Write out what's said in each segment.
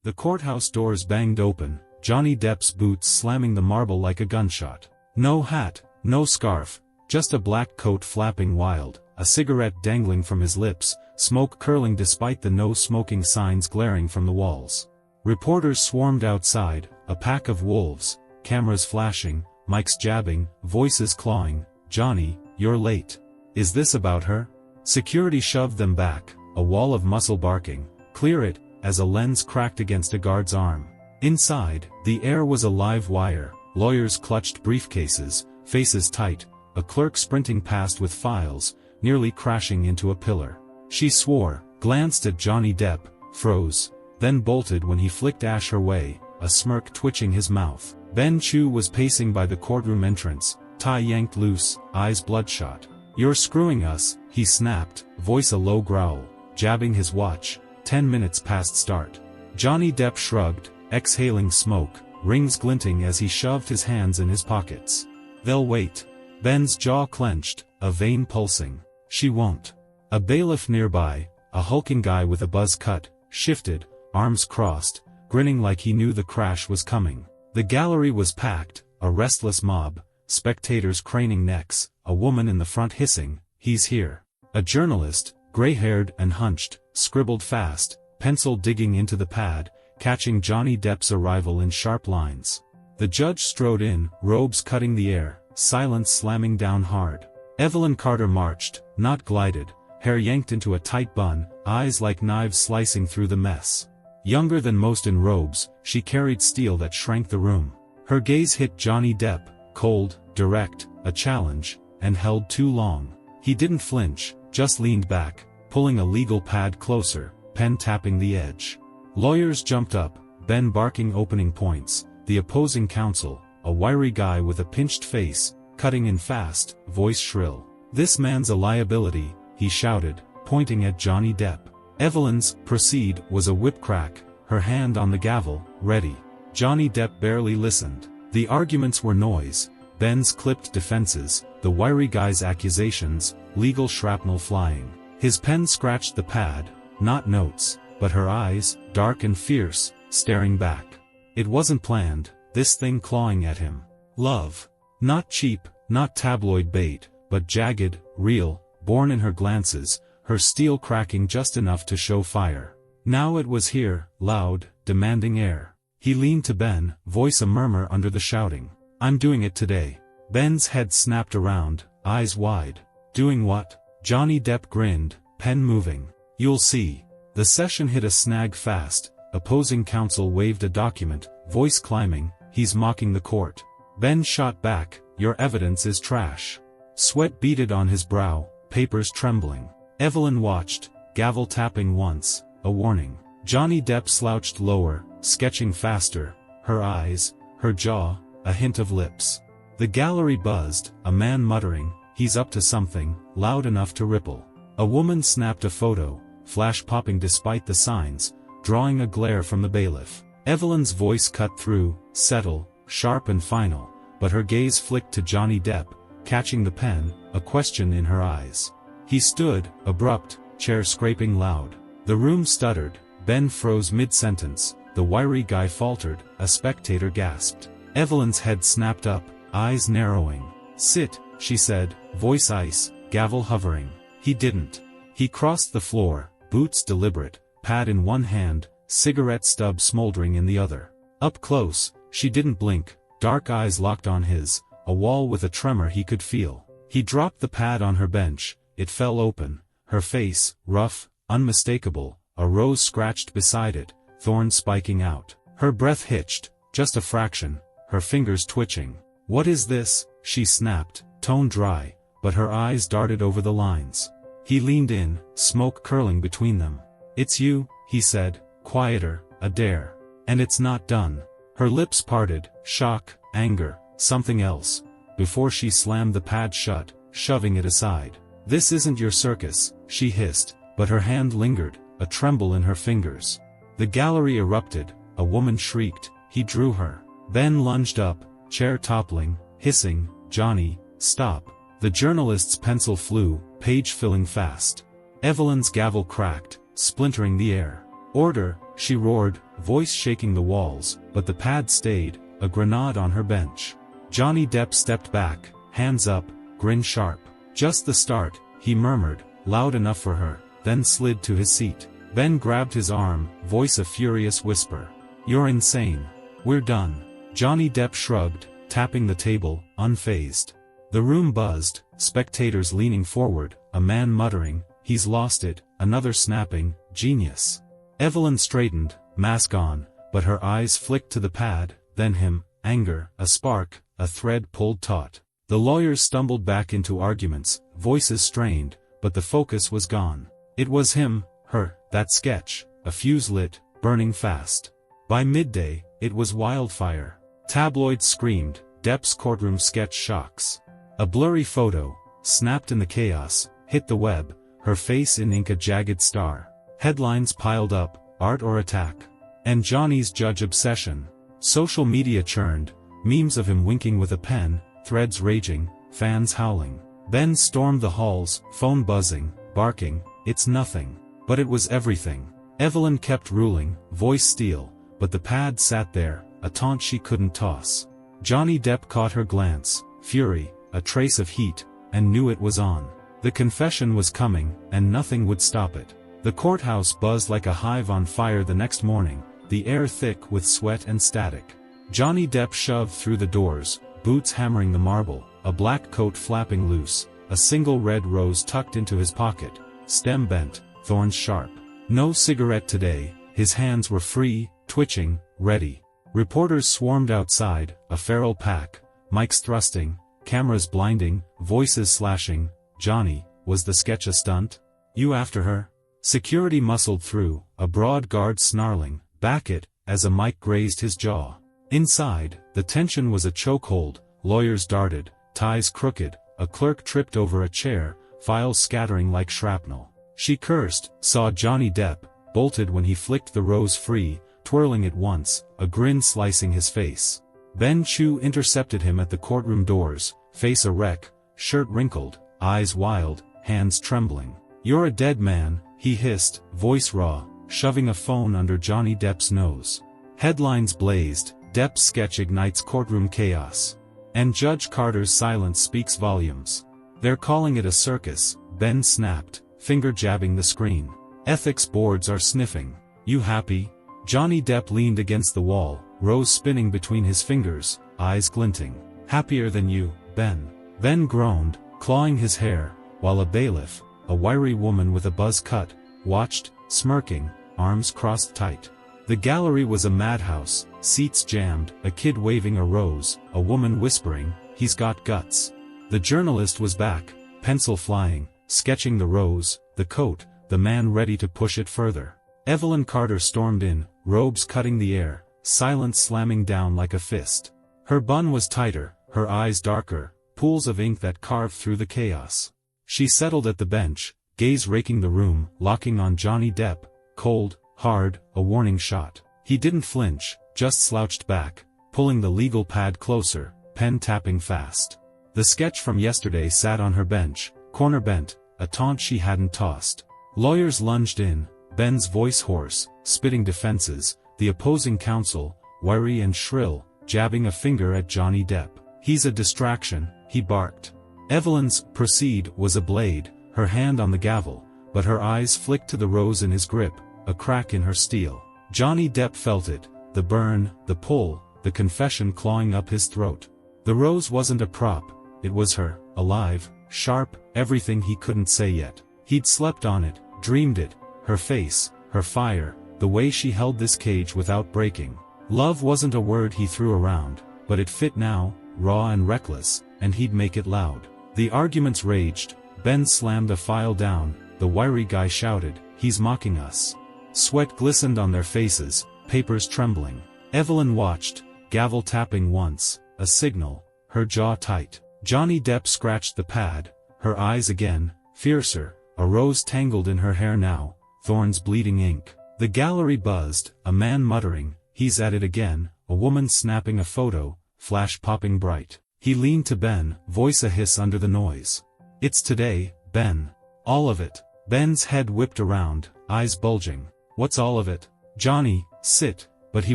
The courthouse doors banged open, Johnny Depp's boots slamming the marble like a gunshot. No hat, no scarf, just a black coat flapping wild, a cigarette dangling from his lips, smoke curling despite the no smoking signs glaring from the walls. Reporters swarmed outside, a pack of wolves, cameras flashing, mics jabbing, voices clawing. "Johnny, you're late. Is this about her?" Security shoved them back, a wall of muscle barking, "Clear it," as a lens cracked against a guard's arm. Inside, the air was a live wire, lawyers clutched briefcases, faces tight, a clerk sprinting past with files, nearly crashing into a pillar. She swore, glanced at Johnny Depp, froze, then bolted when he flicked ash her way, a smirk twitching his mouth. Ben Chu was pacing by the courtroom entrance, tie yanked loose, eyes bloodshot. "You're screwing us," he snapped, voice a low growl, jabbing his watch. 10 minutes past start. Johnny Depp shrugged, exhaling smoke, rings glinting as he shoved his hands in his pockets. "They'll wait." Ben's jaw clenched, a vein pulsing. "She won't." A bailiff nearby, a hulking guy with a buzz cut, shifted, arms crossed, grinning like he knew the crash was coming. The gallery was packed, a restless mob, spectators craning necks, a woman in the front hissing, "He's here." A journalist, gray-haired and hunched, scribbled fast, pencil digging into the pad, catching Johnny Depp's arrival in sharp lines. The judge strode in, robes cutting the air, silence slamming down hard. Evelyn Carter marched, not glided, hair yanked into a tight bun, eyes like knives slicing through the mess. Younger than most in robes, she carried steel that shrank the room. Her gaze hit Johnny Depp, cold, direct, a challenge, and held too long. He didn't flinch, just leaned back, pulling a legal pad closer, pen tapping the edge. Lawyers jumped up, Ben barking opening points, the opposing counsel, a wiry guy with a pinched face, cutting in fast, voice shrill. "This man's a liability," he shouted, pointing at Johnny Depp. Evelyn's "proceed" was a whip crack, her hand on the gavel, ready. Johnny Depp barely listened. The arguments were noise, Ben's clipped defenses, the wiry guy's accusations, legal shrapnel flying. His pen scratched the pad, not notes, but her eyes, dark and fierce, staring back. It wasn't planned, this thing clawing at him. Love. Not cheap, not tabloid bait, but jagged, real, born in her glances, her steel cracking just enough to show fire. Now it was here, loud, demanding air. He leaned to Ben, voice a murmur under the shouting. "I'm doing it today." Ben's head snapped around, eyes wide. "Doing what?" Johnny Depp grinned, pen moving. "You'll see." The session hit a snag fast, opposing counsel waved a document, voice climbing, "He's mocking the court." Ben shot back, "Your evidence is trash." Sweat beaded on his brow, papers trembling. Evelyn watched, gavel tapping once, a warning. Johnny Depp slouched lower, sketching faster, her eyes, her jaw, a hint of lips. The gallery buzzed, a man muttering, "He's up to something," loud enough to ripple. A woman snapped a photo, flash popping despite the signs, drawing a glare from the bailiff. Evelyn's voice cut through, settle, sharp and final, but her gaze flicked to Johnny Depp, catching the pen, a question in her eyes. He stood, abrupt, chair scraping loud. The room stuttered, Ben froze mid-sentence, the wiry guy faltered, a spectator gasped. Evelyn's head snapped up, eyes narrowing. "Sit," she said, voice ice, gavel hovering. He didn't. He crossed the floor, boots deliberate, pad in one hand, cigarette stub smoldering in the other. Up close, she didn't blink, dark eyes locked on his, a wall with a tremor he could feel. He dropped the pad on her bench, it fell open, her face, rough, unmistakable, a rose scratched beside it, thorns spiking out. Her breath hitched, just a fraction, her fingers twitching. "What is this?" she snapped, tone dry, but her eyes darted over the lines. He leaned in, smoke curling between them. "It's you," he said, quieter, a dare. "And it's not done." Her lips parted, shock, anger, something else, before she slammed the pad shut, shoving it aside. "This isn't your circus," she hissed, but her hand lingered, a tremble in her fingers. The gallery erupted, a woman shrieked, he drew her. Ben lunged up, chair toppling, hissing, "Johnny, stop." The journalist's pencil flew, page filling fast. Evelyn's gavel cracked, splintering the air. "Order," she roared, voice shaking the walls, but the pad stayed, a grenade on her bench. Johnny Depp stepped back, hands up, grin sharp. Just the start, he murmured, loud enough for her, then slid to his seat. Ben grabbed his arm, voice a furious whisper. You're insane. We're done. Johnny Depp shrugged, tapping the table, unfazed. The room buzzed, spectators leaning forward, a man muttering, he's lost it, another snapping, genius. Evelyn straightened, mask on, but her eyes flicked to the pad, then him, anger, a spark, a thread pulled taut. The lawyers stumbled back into arguments, voices strained, but the focus was gone. It was him, her, that sketch, a fuse lit, burning fast. By midday, it was wildfire. Tabloids screamed, Depp's courtroom sketch shocks. A blurry photo, snapped in the chaos, hit the web, her face in ink a jagged star. Headlines piled up, art or attack. And Johnny's judge obsession. Social media churned, memes of him winking with a pen, threads raging, fans howling. Ben stormed the halls, phone buzzing, barking, it's nothing. But it was everything. Evelyn kept ruling, voice steel, but the pad sat there, a taunt she couldn't toss. Johnny Depp caught her glance, fury, a trace of heat, and knew it was on. The confession was coming, and nothing would stop it. The courthouse buzzed like a hive on fire the next morning, the air thick with sweat and static. Johnny Depp shoved through the doors, boots hammering the marble, a black coat flapping loose, a single red rose tucked into his pocket, stem bent, thorns sharp. No cigarette today, his hands were free, twitching, ready. Reporters swarmed outside, a feral pack, mics thrusting, cameras blinding, voices slashing. Johnny, was the sketch a stunt? You after her? Security muscled through, a broad guard snarling, back it, as a mic grazed his jaw. Inside, the tension was a chokehold, lawyers darted, ties crooked, a clerk tripped over a chair, files scattering like shrapnel. She cursed, saw Johnny Depp, bolted when he flicked the rose free, twirling it once, a grin slicing his face. Ben Chu intercepted him at the courtroom doors, face a wreck, shirt wrinkled, eyes wild, hands trembling. You're a dead man, he hissed, voice raw, shoving a phone under Johnny Depp's nose. Headlines blazed, Depp's sketch ignites courtroom chaos. And Judge Carter's silence speaks volumes. They're calling it a circus, Ben snapped, finger jabbing the screen. Ethics boards are sniffing. You happy? Johnny Depp leaned against the wall, rose spinning between his fingers, eyes glinting. Happier than you, Ben. Ben groaned, clawing his hair, while a bailiff, a wiry woman with a buzz cut, watched, smirking, arms crossed tight. The gallery was a madhouse, seats jammed, a kid waving a rose, a woman whispering, he's got guts. The journalist was back, pencil flying, sketching the rose, the coat, the man ready to push it further. Evelyn Carter stormed in, robes cutting the air, silence slamming down like a fist. Her bun was tighter, her eyes darker, pools of ink that carved through the chaos. She settled at the bench, gaze raking the room, locking on Johnny Depp, cold, hard, a warning shot. He didn't flinch, just slouched back, pulling the legal pad closer, pen tapping fast. The sketch from yesterday sat on her bench, corner bent, a taunt she hadn't tossed. Lawyers lunged in, Ben's voice hoarse, spitting defenses, the opposing counsel, wiry and shrill, jabbing a finger at Johnny Depp. He's a distraction, he barked. Evelyn's proceed was a blade, her hand on the gavel, but her eyes flicked to the rose in his grip, a crack in her steel. Johnny Depp felt it, the burn, the pull, the confession clawing up his throat. The rose wasn't a prop, it was her, alive, sharp, everything he couldn't say yet. He'd slept on it, dreamed it, her face, her fire, the way she held this cage without breaking. Love wasn't a word he threw around, but it fit now, raw and reckless, and he'd make it loud. The arguments raged, Ben slammed a file down, the wiry guy shouted, he's mocking us. Sweat glistened on their faces, papers trembling. Evelyn watched, gavel tapping once, a signal, her jaw tight. Johnny Depp scratched the pad, her eyes again, fiercer, a rose tangled in her hair now, thorns bleeding ink. The gallery buzzed, a man muttering, he's at it again, a woman snapping a photo, flash popping bright. He leaned to Ben, voice a hiss under the noise. It's today, Ben. All of it. Ben's head whipped around, eyes bulging. What's all of it? "Johnny, sit," but he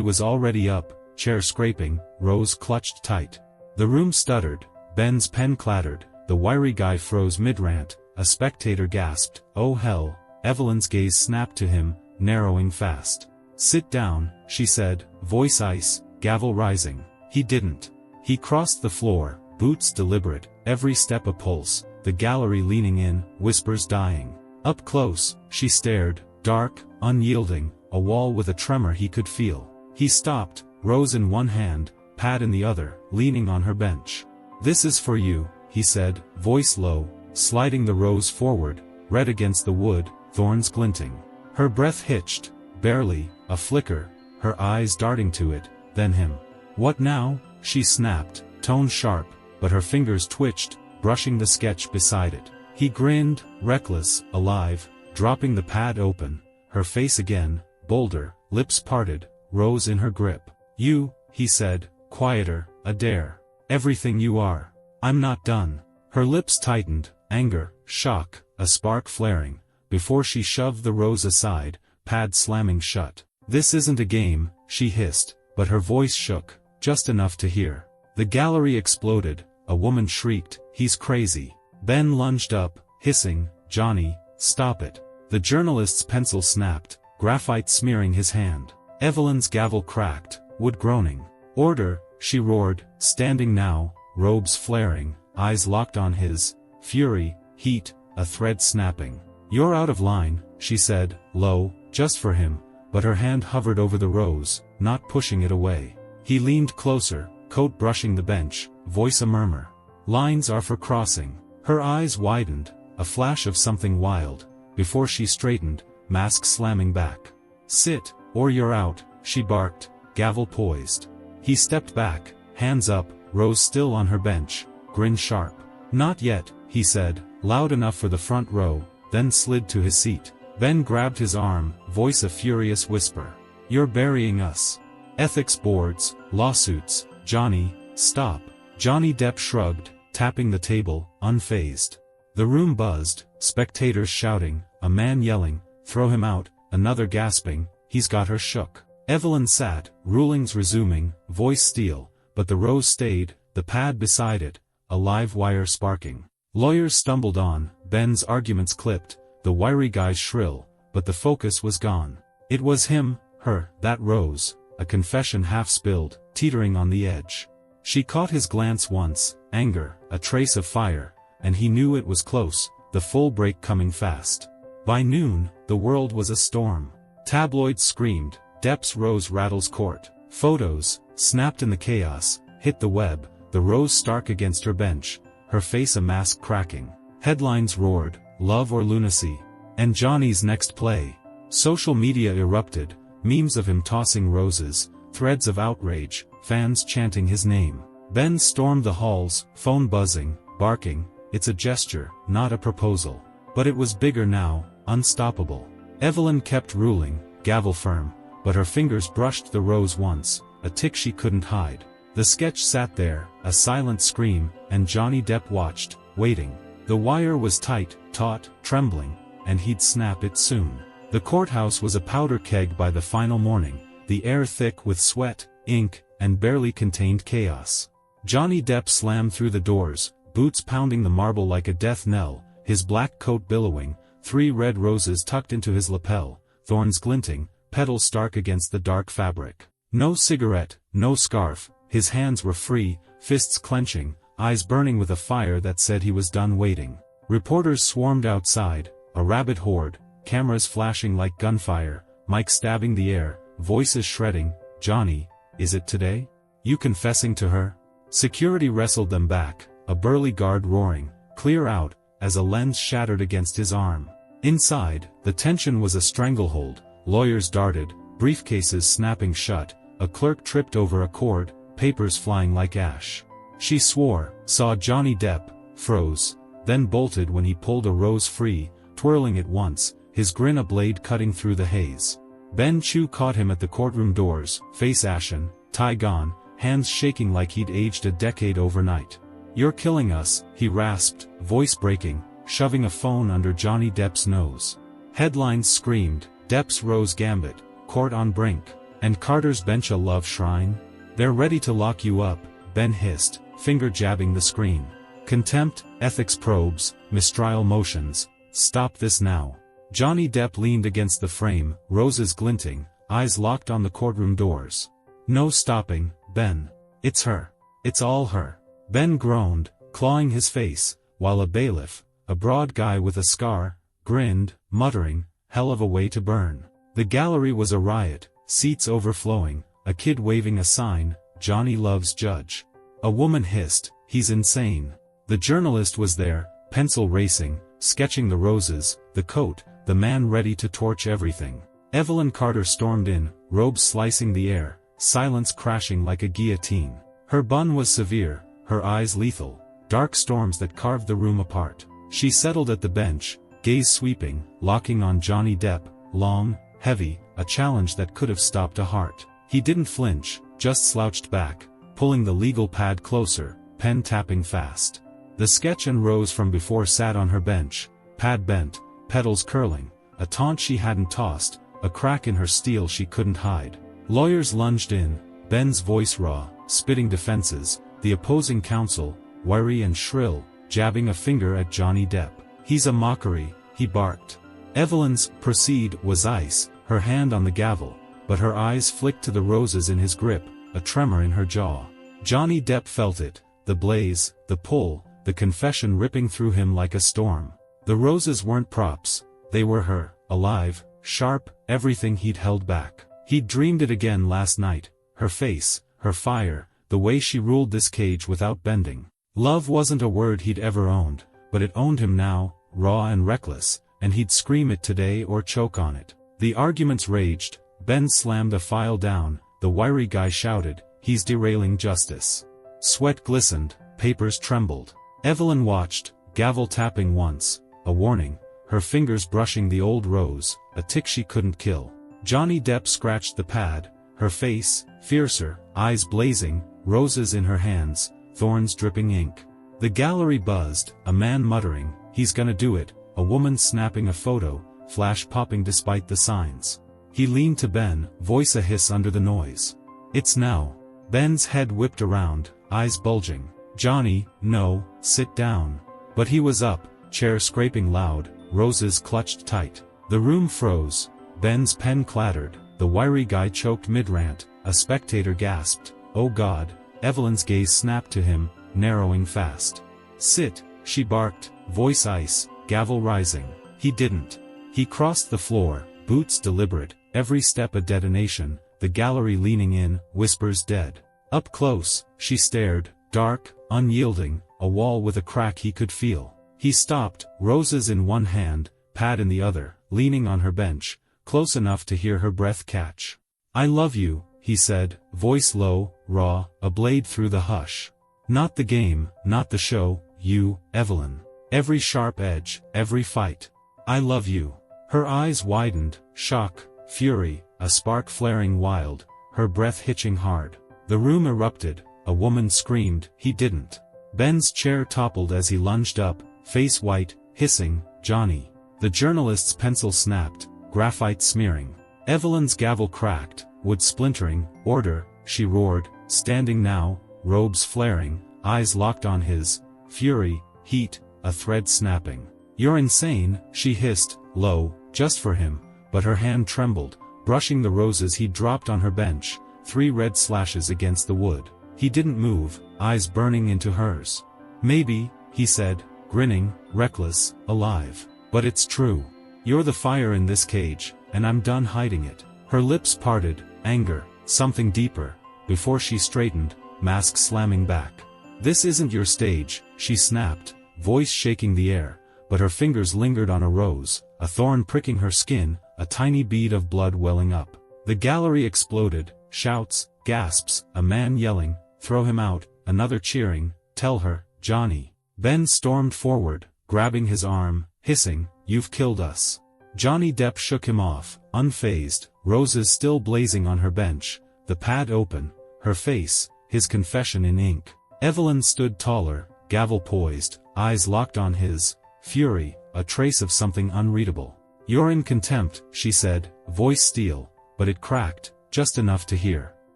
was already up, chair scraping, Rose clutched tight. The room stuttered, Ben's pen clattered, the wiry guy froze mid-rant, a spectator gasped, "Oh hell," Evelyn's gaze snapped to him, narrowing fast. "Sit down," she said, voice ice, gavel rising. He didn't. He crossed the floor, boots deliberate, every step a pulse, the gallery leaning in, whispers dying. Up close, she stared, dark, unyielding, a wall with a tremor he could feel. He stopped, Rose in one hand, pad in the other, leaning on her bench. "This is for you," he said, voice low, sliding the rose forward, red against the wood, thorns glinting. Her breath hitched, barely, a flicker, her eyes darting to it, then him. "What now?" she snapped, tone sharp, but her fingers twitched, brushing the sketch beside it. He grinned, reckless, alive, dropping the pad open, her face again, bolder, lips parted, Rose in her grip. "You," he said, quieter, "a dare. Everything you are. I'm not done." Her lips tightened, anger, shock, a spark flaring, before she shoved the rose aside, pad slamming shut. "This isn't a game," she hissed, but her voice shook, just enough to hear. The gallery exploded, a woman shrieked, "He's crazy." Ben lunged up, hissing, "Johnny, stop it." The journalist's pencil snapped, graphite smearing his hand. Evelyn's gavel cracked, wood groaning. "Order," she roared, standing now, robes flaring, eyes locked on his, fury, heat, a thread snapping. "You're out of line," she said, low, just for him, but her hand hovered over the rose, not pushing it away. He leaned closer, coat brushing the bench, voice a murmur. "Lines are for crossing." Her eyes widened, a flash of something wild, before she straightened, mask slamming back. "Sit, or you're out," she barked, gavel poised. He stepped back, hands up, Rose still on her bench, grin sharp. "Not yet," he said, loud enough for the front row, then slid to his seat. Ben grabbed his arm, voice a furious whisper. "You're burying us. Ethics boards, lawsuits, Johnny, stop." Johnny Depp shrugged, tapping the table, unfazed. The room buzzed, spectators shouting, a man yelling, "Throw him out," another gasping, "He's got her shook." Evelyn sat, rulings resuming, voice steel, but the rose stayed, the pad beside it, a live wire sparking. Lawyers stumbled on, Ben's arguments clipped, the wiry guys shrill, but the focus was gone. It was him, her, that rose, a confession half spilled, teetering on the edge. She caught his glance once, anger, a trace of fire, and he knew it was close, the full break coming fast. By noon, the world was a storm. Tabloids screamed, Depp's rose rattles court. Photos, snapped in the chaos, hit the web, the rose stark against her bench, her face a mask cracking. Headlines roared, love or lunacy, and Johnny's next play. Social media erupted, memes of him tossing roses, threads of outrage, fans chanting his name. Ben stormed the halls, phone buzzing, barking, "It's a gesture, not a proposal." But it was bigger now, unstoppable. Evelyn kept ruling, gavel firm, but her fingers brushed the rose once, a tick she couldn't hide. The sketch sat there, a silent scream, and Johnny Depp watched, waiting. The wire was tight, taut, trembling, and he'd snap it soon. The courthouse was a powder keg by the final morning, the air thick with sweat, ink, and barely contained chaos. Johnny Depp slammed through the doors, boots pounding the marble like a death knell, his black coat billowing, 3 red roses tucked into his lapel, thorns glinting, petals stark against the dark fabric. No cigarette, no scarf, his hands were free, fists clenching, eyes burning with a fire that said he was done waiting. Reporters swarmed outside, a rabid horde, cameras flashing like gunfire, mics stabbing the air, voices shredding, "Johnny, is it today? You confessing to her?" Security wrestled them back, a burly guard roaring, "Clear out," as a lens shattered against his arm. Inside, the tension was a stranglehold, lawyers darted, briefcases snapping shut, a clerk tripped over a cord, papers flying like ash. She swore, saw Johnny Depp, froze, then bolted when he pulled a rose free, twirling it once, his grin a blade cutting through the haze. Ben Chu caught him at the courtroom doors, face ashen, tie gone, hands shaking like he'd aged a decade overnight. "You're killing us," he rasped, voice breaking, shoving a phone under Johnny Depp's nose. Headlines screamed, "Depp's Rose Gambit, court on brink. And Carter's bench a love shrine? They're ready to lock you up, Ben hissed, finger jabbing the screen. Contempt, ethics probes, mistrial motions. Stop this now. Johnny Depp leaned against the frame, roses glinting, eyes locked on the courtroom doors. No stopping, Ben. It's her. It's all her. Ben groaned, clawing his face, while a bailiff, a broad guy with a scar, grinned, muttering, hell of a way to burn. The gallery was a riot, seats overflowing, a kid waving a sign, Johnny loves judge. A woman hissed, he's insane. The journalist was there, pencil racing, sketching the roses, the coat, the man ready to torch everything. Evelyn Carter stormed in, robes slicing the air, silence crashing like a guillotine. Her bun was severe, her eyes lethal, dark storms that carved the room apart. She settled at the bench, gaze sweeping, locking on Johnny Depp, long, heavy, a challenge that could have stopped a heart. He didn't flinch, just slouched back, pulling the legal pad closer, pen tapping fast. The sketch and rose from before sat on her bench, pad bent, petals curling, a taunt she hadn't tossed, a crack in her steel she couldn't hide. Lawyers lunged in, Ben's voice raw, spitting defenses, the opposing counsel, wiry and shrill, jabbing a finger at Johnny Depp. He's a mockery, he barked. Evelyn's proceed was ice, her hand on the gavel, but her eyes flicked to the roses in his grip, a tremor in her jaw. Johnny Depp felt it, the blaze, the pull, the confession ripping through him like a storm. The roses weren't props, they were her, alive, sharp, everything he'd held back. He'd dreamed it again last night, her face, her fire, the way she ruled this cage without bending. Love wasn't a word he'd ever owned, but it owned him now, raw and reckless, and he'd scream it today or choke on it. The arguments raged, Ben slammed a file down, the wiry guy shouted, he's derailing justice. Sweat glistened, papers trembled. Evelyn watched, gavel tapping once, a warning, her fingers brushing the old rose, a tick she couldn't kill. Johnny Depp scratched the pad, her face, fiercer, eyes blazing, roses in her hands, thorns dripping ink. The gallery buzzed, a man muttering, he's gonna do it, a woman snapping a photo, flash popping despite the signs. He leaned to Ben, voice a hiss under the noise. It's now. Ben's head whipped around, eyes bulging. Johnny, no, sit down. But he was up, chair scraping loud, roses clutched tight. The room froze, Ben's pen clattered, the wiry guy choked mid-rant, a spectator gasped, oh God. Evelyn's gaze snapped to him, narrowing fast. Sit, she barked, voice ice, gavel rising. He didn't. He crossed the floor, boots deliberate, every step a detonation, the gallery leaning in, whispers dead. Up close, she stared, dark, unyielding, a wall with a crack he could feel. He stopped, roses in one hand, pad in the other, leaning on her bench, close enough to hear her breath catch. I love you, he said, voice low, raw, a blade through the hush. Not the game, not the show, you, Evelyn. Every sharp edge, every fight. I love you. Her eyes widened, shock, fury, a spark flaring wild, her breath hitching hard. The room erupted, a woman screamed, he didn't. Ben's chair toppled as he lunged up, face white, hissing, Johnny. The journalist's pencil snapped, graphite smearing. Evelyn's gavel cracked, wood splintering, order, she roared, standing now, robes flaring, eyes locked on his, fury, heat, a thread snapping. You're insane, she hissed, low, just for him, but her hand trembled, brushing the roses he'd dropped on her bench, 3 red slashes against the wood. He didn't move, eyes burning into hers. Maybe, he said, grinning, reckless, alive. But it's true. You're the fire in this cage, and I'm done hiding it. Her lips parted, anger, something deeper, before she straightened, mask slamming back. This isn't your stage, she snapped, voice shaking the air, but her fingers lingered on a rose, a thorn pricking her skin, a tiny bead of blood welling up. The gallery exploded, shouts, gasps, a man yelling, throw him out, another cheering, tell her, Johnny. Ben stormed forward, grabbing his arm, hissing, you've killed us. Johnny Depp shook him off, unfazed, roses still blazing on her bench, the pad open, her face, his confession in ink. Evelyn stood taller, gavel poised, eyes locked on his, fury, a trace of something unreadable. You're in contempt, she said, voice steel, but it cracked, just enough to hear.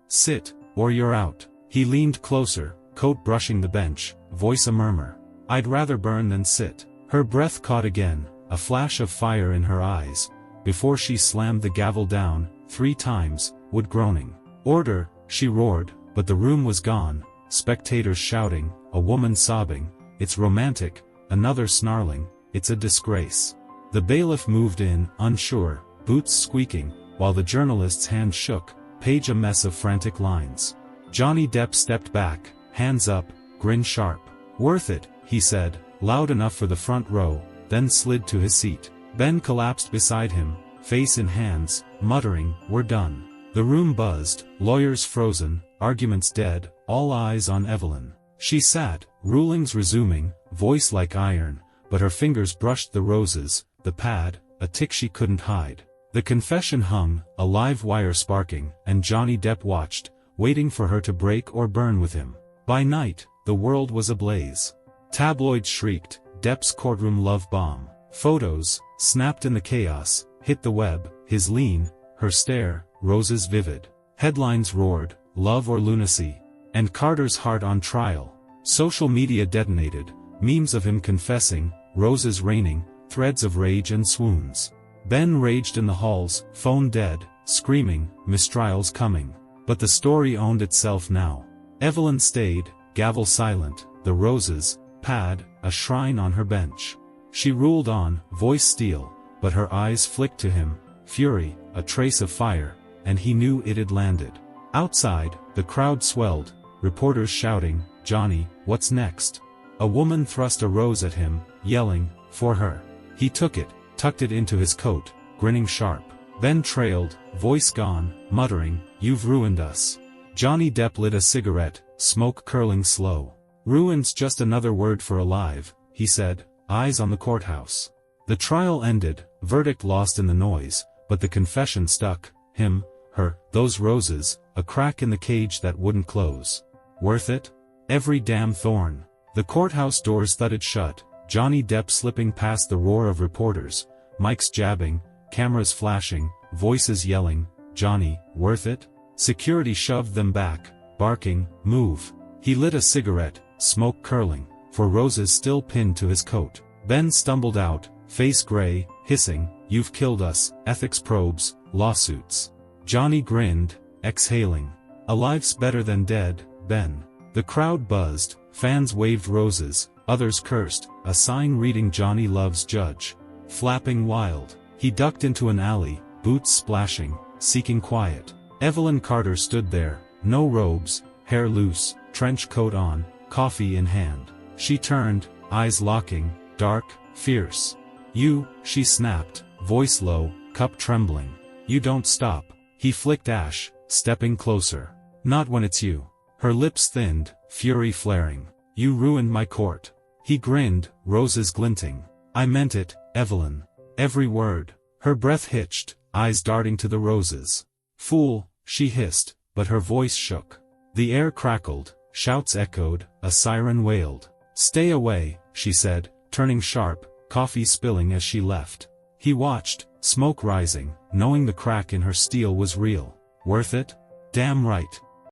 "Sit, or you're out." He leaned closer, coat brushing the bench, voice a murmur. "I'd rather burn than sit." Her breath caught again, a flash of fire in her eyes, before she slammed the gavel down, 3 times, wood groaning. "Order," she roared, but the room was gone, spectators shouting, a woman sobbing, "It's romantic," another snarling, "It's a disgrace." The bailiff moved in, unsure, boots squeaking, while the journalist's hand shook, page a mess of frantic lines. Johnny Depp stepped back, hands up, grin sharp. "Worth it," he said, loud enough for the front row, then slid to his seat. Ben collapsed beside him, face in hands, muttering, "We're done." The room buzzed, lawyers frozen, arguments dead, all eyes on Evelyn. She sat, rulings resuming, voice like iron, but her fingers brushed the roses, the pad, a tick she couldn't hide. The confession hung, a live wire sparking, and Johnny Depp watched, waiting for her to break or burn with him. By night, the world was ablaze. Tabloids shrieked, "Depp's courtroom love bomb." Photos, snapped in the chaos, hit the web, his lean, her stare, roses vivid. Headlines roared, "Love or lunacy?" And Carter's heart on trial. Social media detonated, memes of him confessing, roses raining, threads of rage and swoons. Ben raged in the halls, phone dead, screaming, mistrials coming. But the story owned itself now. Evelyn stayed, gavel silent, the roses, pad, a shrine on her bench. She ruled on, voice steel, but her eyes flicked to him, fury, a trace of fire, and he knew it had landed. Outside, the crowd swelled, reporters shouting, "Johnny, what's next?" A woman thrust a rose at him, yelling, "For her." He took it, tucked it into his coat, grinning sharp. Then trailed, voice gone, muttering, "You've ruined us." Johnny Depp lit a cigarette, smoke curling slow. "Ruined's just another word for alive," he said, eyes on the courthouse. The trial ended, verdict lost in the noise, but the confession stuck, him, her, those roses, a crack in the cage that wouldn't close. Worth it? Every damn thorn. The courthouse doors thudded shut, Johnny Depp slipping past the roar of reporters, mics jabbing, cameras flashing, voices yelling, "Johnny, worth it?" Security shoved them back, barking, "Move." He lit a cigarette, smoke curling, for roses still pinned to his coat. Ben stumbled out, face gray, hissing, "You've killed us, ethics probes, lawsuits." Johnny grinned, exhaling. "Alive's better than dead, Ben." The crowd buzzed, fans waved roses, others cursed, a sign reading "Johnny loves Judge." Flapping wild. He ducked into an alley, boots splashing, seeking quiet. Evelyn Carter stood there, no robes, hair loose, trench coat on, coffee in hand. She turned, eyes locking, dark, fierce. "You," she snapped, voice low, cup trembling. "You don't stop." He flicked ash, stepping closer. "Not when it's you." Her lips thinned, fury flaring. "You ruined my court." He grinned, roses glinting. "I meant it, Evelyn. Every word." Her breath hitched, eyes darting to the roses. "Fool," she hissed, but her voice shook. The air crackled, shouts echoed, a siren wailed. "Stay away," she said, turning sharp, coffee spilling as she left. He watched, smoke rising, knowing the crack in her steel was real. "Worth it?" "Damn right."